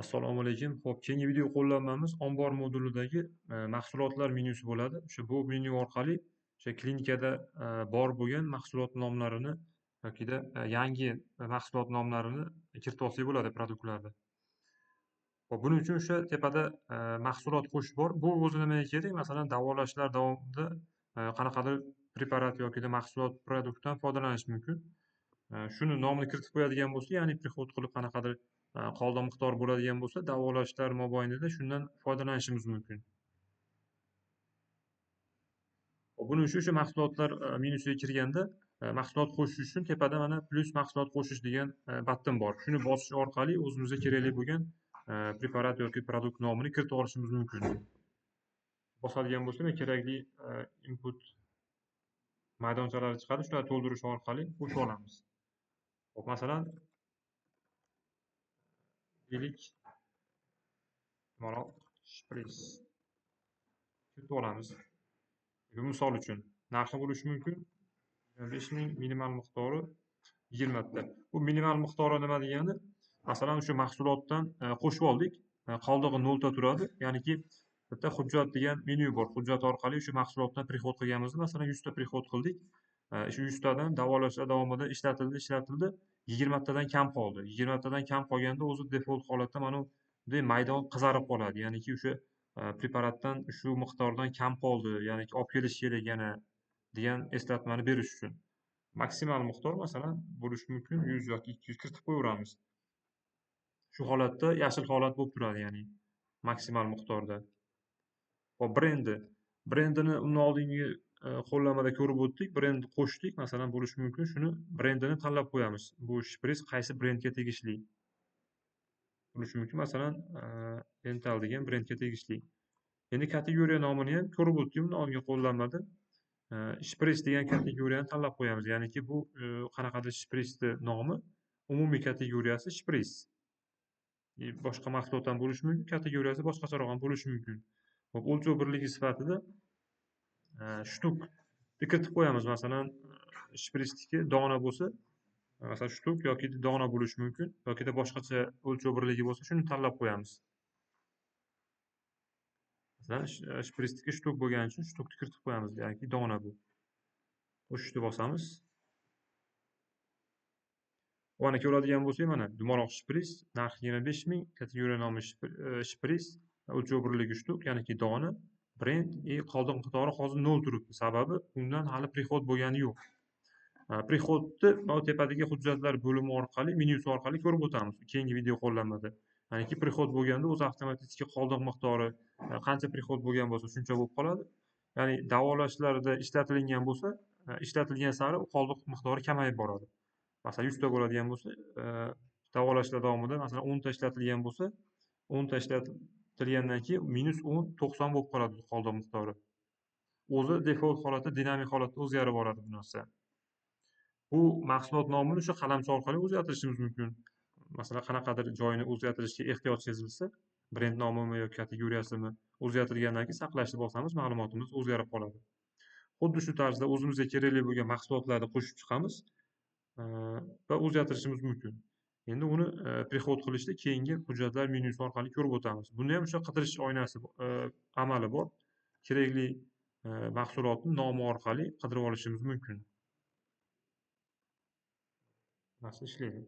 Assalomu alaykum. Xo'p, keyingi video qo'llanmamiz ombor modulidagi mahsulotlar menyusi bo'ladi. O'sha bu menyu orqali o'sha klinikada bor bo'lgan mahsulot nomlarini yokida yangi mahsulot nomlarini kiritib olsak bo'ladi produktlarda. Hop, buning uchun o'sha tepada mahsulot qo'shish bor. Bu o'zi nimaga kerak? Masalan, davolashlar davomida qanaqadir preparat yokida mahsulot produktdan foydalanish mumkin. Shuni nomini kiritib qo'yadigan bo'lsa, ya'ni prixod qilib qanaqadir qoldiq miqdor bo'ladigan bo'lsa, davolashlar mobaynida shundan foydalanishimiz mumkin. Buning uchun o'sha mahsulotlar menyusiga kirganda mahsulot qo'shish uchun tepada mana plus mahsulot qo'shish degan battan bor. Shuni bosish orqali o'zimizga kerakli bo'lgan preparat yoki produkt nomini kiritib olishimiz mumkin. Bosadigan bo'lsam, kerakli input maydonchalari chiqadi, shularni to'ldirish orqali qo'shib olamiz. Hop, masalan, deylik, mana shpris kiritib olamiz. Bu misol uchun narxi bo'lishi mumkin 5000, minimal miqdori 20 ta. Bu minimal miqdori nima degani? Masalan, o'sha mahsulotdan qo'shib oldik, qoldig'i 0 ta turadi. Ya'niki bitta hujjat degan menyu bor. Hujjat orqali o'sha mahsulotdan prixod qilganmiz. Masalan, 100 ta prixod qildik. Shu 100 tadan davolashlar davomida ishlatildi. 20 tadan kam qoldi. 20 tadan kam qolganda o'zi default holatda mana bunday maydon qizarib qoladi. Ya'niki o'sha preparatdan shu miqdordan kam qoldi, ya'ni olib kelish kerak yana degan eslatmani berish uchun. Maksimal miqdor masalan bo'lishi mumkin 100 yoki 200 kiritib qo'yaveramiz. Shu holatda yashil holat bo'lib turadi, ya'ni maksimal miqdorda. Hop, brendini undan oldingi qo'llanmada ko'rib o'tdik. Brendni qo'shdik, masalan bo'lishi mumkin. Shuni brendini tanlab qo'yamiz. Bu shpris qaysi brendga tegishli? Bo'lishi mumkin. Masalan, Dental degan brendga tegishli. Endi kategoriya nomini ham ko'rib o'tdik undan oldingi qo'llanmada. Shpris degan kategoriyani tanlab qo'yamiz. Ya'niki bu qanaqadir shprisni nomi, umumiy kategoriyasi shpris. Boshqa mahsulot ham bo'lishi mumkin, kategoriyasi boshqacharoq ham bo'lishi mumkin. Hop, o'lchov birligi sifatida shtuk kiritib qo'yamiz. Masalan, shprisniki dona bo'lsa, masalan shtuk yoki dona bo'lishi mumkin, yoki boshqacha o'lchov birligi bo'lsa, shuni tanlab qo'yamiz. Masalan, shprisniki shtuk bo'lgani uchun shtukni kiritib qo'yamiz, ya'ni dona bu. Qo'shishni bosamiz. Mana ko'radigan bo'lsak, mana dumaloq shpris, narxi 25000, kategoriya nomi shpris, o'lchov birligi shtuk, ya'ni dona, brend, qoldiq miqdori hozir 0 turibdi. Sababi undan hali prixod bo'lgani yo'q. Prixodni mana tepadagi hujjatlar bo'limi orqali, menyusi orqali ko'rib o'tamiz keyingi video qo'llanmada. Ya'ni prixod bo'lganda o'zi avtomatik qoldiq miqdori qancha prixod bo'lgan bo'lsa, shuncha bo'lib qoladi. Ya'ni davolashlarda ishlatilgan bo'lsa, ishlatilgan sari qoldiq miqdori kamayib boradi. Masalan, 100 ta bo'ladigan bo'lsa, davolashlar davomida masalan 10 ta ishlatilgan bo'lsa, 10 ta ishlatilgandan keyin -10, 90 bo'lib qoladi qoldiq miqdori. O'zi default holatda, dinamik holatda o'zgarib boradi bu narsa. Bu mahsulot nomini o'sha qalamcha orqali o'zgartirishimiz mumkin. Masalan, qanaqadir joyini o'zgartirishga ehtiyoj sezilsa, brend nomimi yoki kategoriyasini o'zgartirgandan keyin saqlashni bosamiz, ma'lumotimiz o'zgarib qoladi. Xuddi shu tarzda o'zimizga kerakli bo'lgan mahsulotlarni qo'shib chiqamiz va o'zgartirishimiz mumkin. Endi uni prixod qilishda keyingi hujjatlar menyusi orqali ko'rib o'tamiz. Bunda ham o'sha qidirish oynasi amali bor. Kerakli mahsulotni nomi orqali qidirib olishimiz mumkin. Narsa ishlaydi.